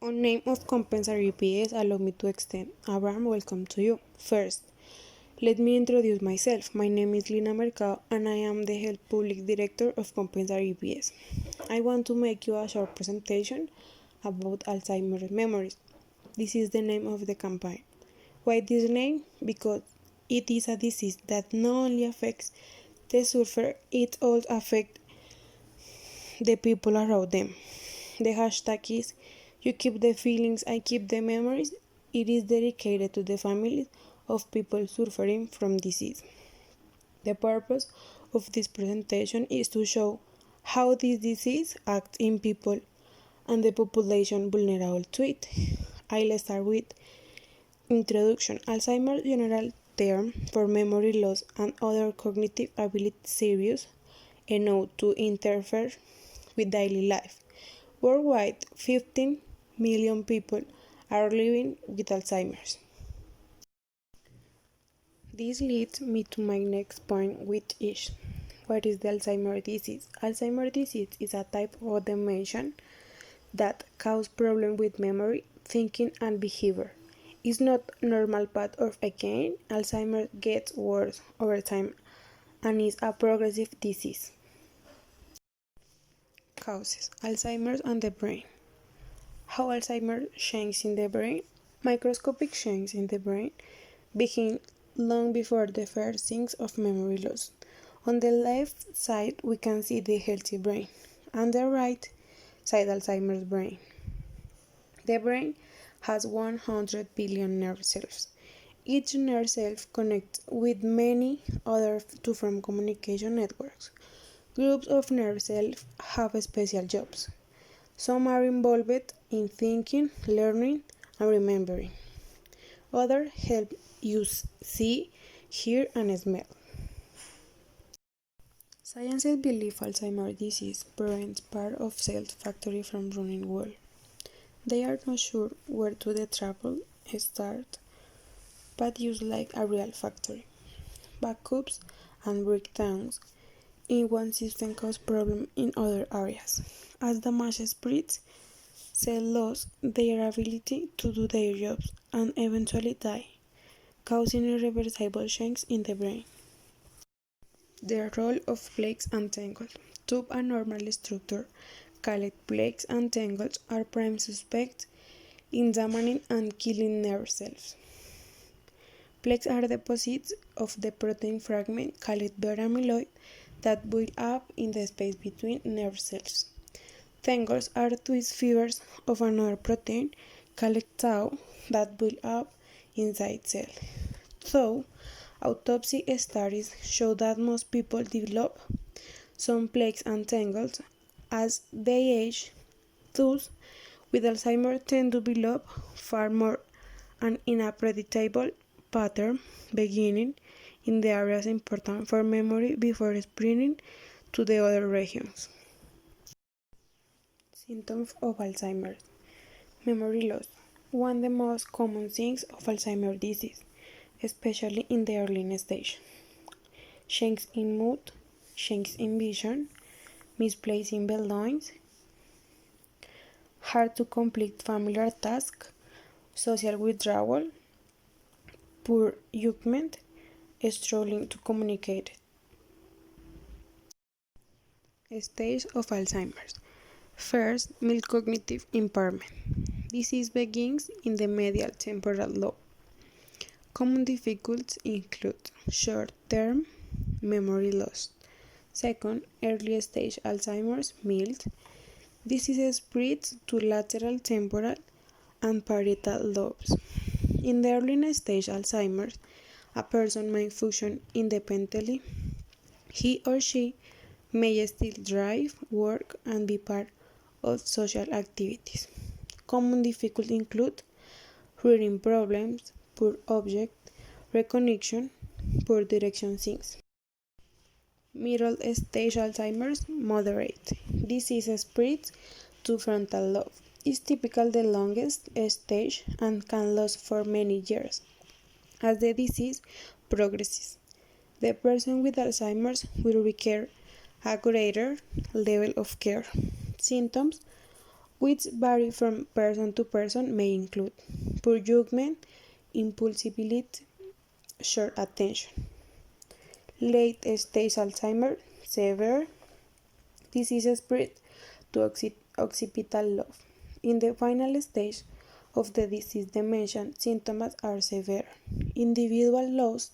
On name of compensatory PS, allow me to extend a warm welcome to you. First, let me introduce myself. My name is Lina Mercado and I am the Health Public Director of Compensatory PS. I want to make you a short presentation about Alzheimer's Memories. This is the name of the campaign. Why this name? Because it is a disease that not only affects the sufferer, it also affects the people around them. The hashtag is "You keep the feelings, I keep the memories." It is dedicated to the families of people suffering from disease. The purpose of this presentation is to show how this disease acts in people and the population vulnerable to it. I'll start with introduction. Alzheimer's general term for memory loss and other cognitive ability serious enough to interfere with daily life. Worldwide, 15 million people are living with Alzheimer's. This leads me to my next point, which is what is the Alzheimer's disease? Alzheimer's disease is a type of dementia that causes problems with memory, thinking, and behavior. It's not normal path of again. Alzheimer's gets worse over time and is a progressive disease. Causes: Alzheimer's and the brain. How Alzheimer's changes in the brain? Microscopic changes in the brain begin long before the first signs of memory loss. On the left side, we can see the healthy brain, and the right side, Alzheimer's brain. The brain has 100 billion nerve cells. Each nerve cell connects with many other to form communication networks. Groups of nerve cells have special jobs. Some are involved in thinking, learning, and remembering. Others help you see, hear, and smell. Scientists believe Alzheimer's disease prevents part of cell factory from running well. They are not sure where to the trouble start, but use like a real factory. Backups and breakdowns in one system cause problems in other areas. As damage spreads, cells lose their ability to do their jobs and eventually die, causing irreversible changes in the brain. The role of plaques and tangles. Two abnormal structures called plaques and tangles are prime suspects in damaging and killing nerve cells. Plaques are deposits of the protein fragment called beta amyloid that build up in the space between nerve cells. Tangles are twist fibers of another protein called tau that build up inside cell. Though autopsy studies show that most people develop some plaques and tangles as they age, those with Alzheimer's tend to develop far more and in a predictable pattern, beginning in the areas important for memory before spreading to the other regions. Symptoms of Alzheimer's. Memory loss. One of the most common things of Alzheimer's disease, especially in the early stage. Changes in mood, changes in vision, misplacing belongings, hard to complete familiar tasks, social withdrawal, poor judgment, struggling to communicate. Stage of Alzheimer's. First, mild cognitive impairment. Disease begins in the medial temporal lobe. Common difficulties include short-term memory loss. Second, early stage Alzheimer's, mild. Disease spreads to lateral temporal and parietal lobes. In the early stage Alzheimer's, a person may function independently. He or she may still drive, work, and be part of social activities. Common difficulties include reading problems, poor object recognition, poor direction sense. Middle stage Alzheimer's, moderate. Disease spreads to frontal lobe. Is typically the longest stage and can last for many years. As the disease progresses, the person with Alzheimer's will require a greater level of care. Symptoms which vary from person to person, may include poor judgment, impulsivity, short attention, late stage Alzheimer, severe disease spread to occipital lobe. In the final stage of the disease, the mentioned symptoms are severe. Individuals lose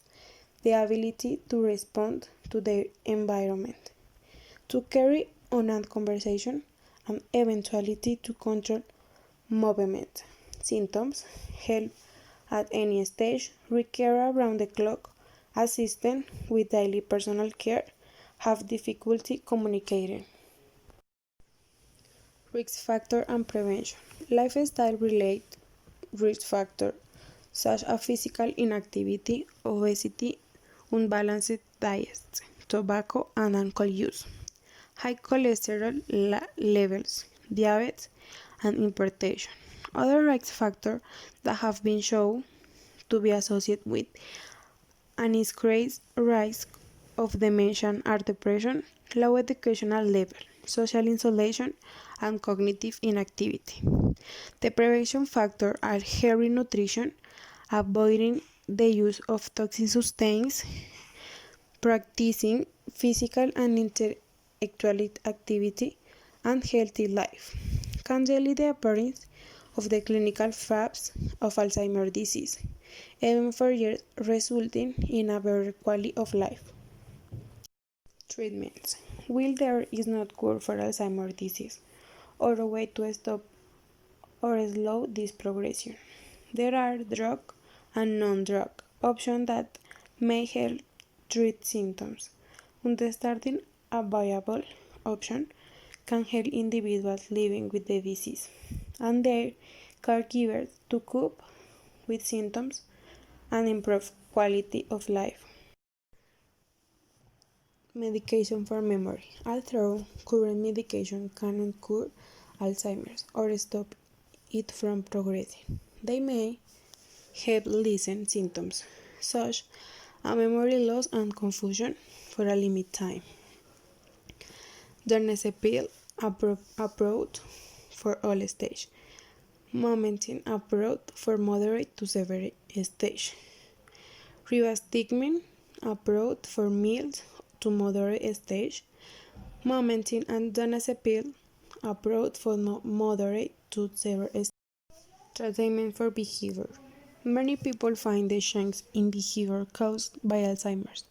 the ability to respond to their environment, to carry on a conversation, and eventuality to control movement. Symptoms help at any stage, require around the clock assistance with daily personal care, have difficulty communicating. Risk factor and prevention. Lifestyle related risk factors such as physical inactivity, obesity, unbalanced diet, tobacco and alcohol use, high cholesterol levels, diabetes, and hypertension. Other risk factors that have been shown to be associated with an increased risk of dementia are depression, low educational level, social isolation, and cognitive inactivity. The prevention factors are healthy nutrition, avoiding the use of toxic substances, practicing physical and intellectual activity, and healthy life can delay the appearance of the clinical phase of Alzheimer's disease, even for years, resulting in a better quality of life. Treatments. While there is no cure for Alzheimer's disease or a way to stop or slow this progression, there are drug and non-drug options that may help treat symptoms. Understanding a viable option can help individuals living with the disease and their caregivers to cope with symptoms and improve quality of life. Medication for memory. Although current medication cannot cure Alzheimer's or stop it from progressing, they may help lessen symptoms such as memory loss and confusion for a limited time. Donepezil approved for all stages. Momentin approved for moderate to severe stage. Rivastigmine approved for mild to moderate stage. Momentin and donepezil approved for moderate to severe stage. Treatment for behavior. Many people find the change in behavior caused by Alzheimer's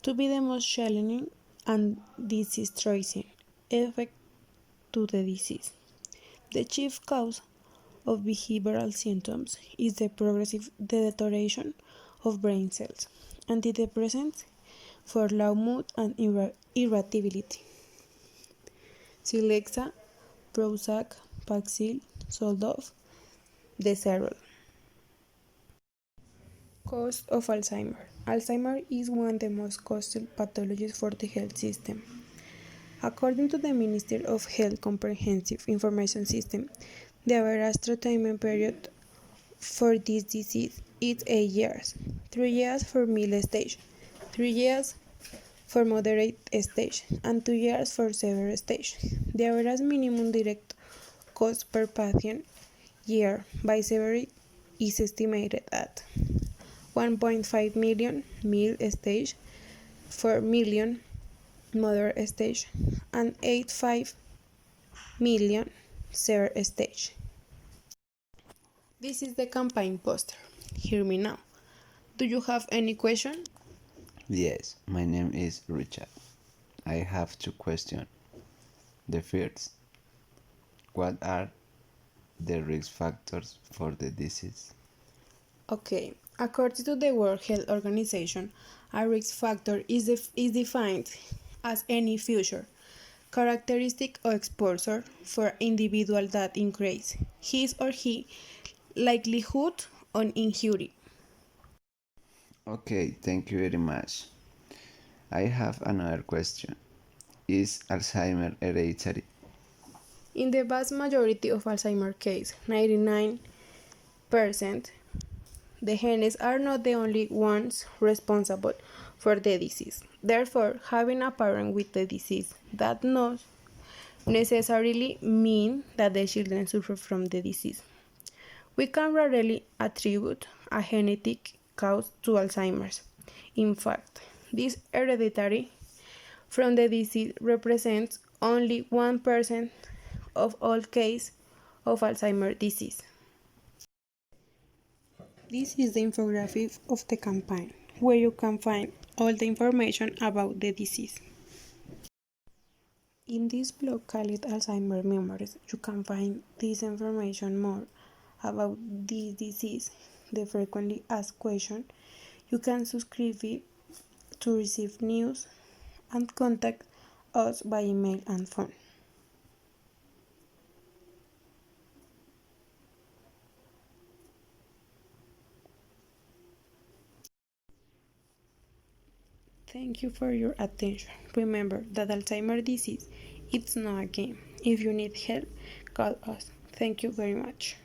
to be the most challenging and disease-tracing effect to the disease. The chief cause of behavioral symptoms is the progressive deterioration of brain cells. Antidepressants for low mood and irritability. Celexa, Prozac, Paxil, Zoloft, Deserol. Cause of Alzheimer. Alzheimer is one of the most costly pathologies for the health system. According to the Ministry of Health Comprehensive Information System, the average treatment period for this disease is 8 years, 3 years for mild stage, 3 years for moderate stage, and 2 years for severe stage. The average minimum direct cost per patient year by severity is estimated at 1.5 million mild stage, 4 million moderate stage, and 8.5 million severe stage. This is the campaign poster. Hear me now. Do you have any question? Yes, my name is Richard. I have two questions. The first, what are the risk factors for the disease? Okay, according to the World Health Organization, a risk factor is defined as any future characteristic or exposure for individual that increase his or her likelihood on injury. Okay, thank you very much. I have another question. Is Alzheimer hereditary? In the vast majority of Alzheimer's cases, 99%, the genes are not the only ones responsible for the disease. Therefore, having a parent with the disease that knows necessarily mean that the children suffer from the disease. We can rarely attribute a genetic cause to Alzheimer's. In fact, this hereditary from the disease represents only 1% of all cases of Alzheimer's disease. This is the infographic of the campaign, where you can find all the information about the disease. In this blog called Alzheimer's Memories, you can find this information more about this disease, the frequently asked question. You can subscribe to receive news and contact us by email and phone. Thank you for your attention. Remember that Alzheimer's disease it's not a game. If you need help, call us. Thank you very much.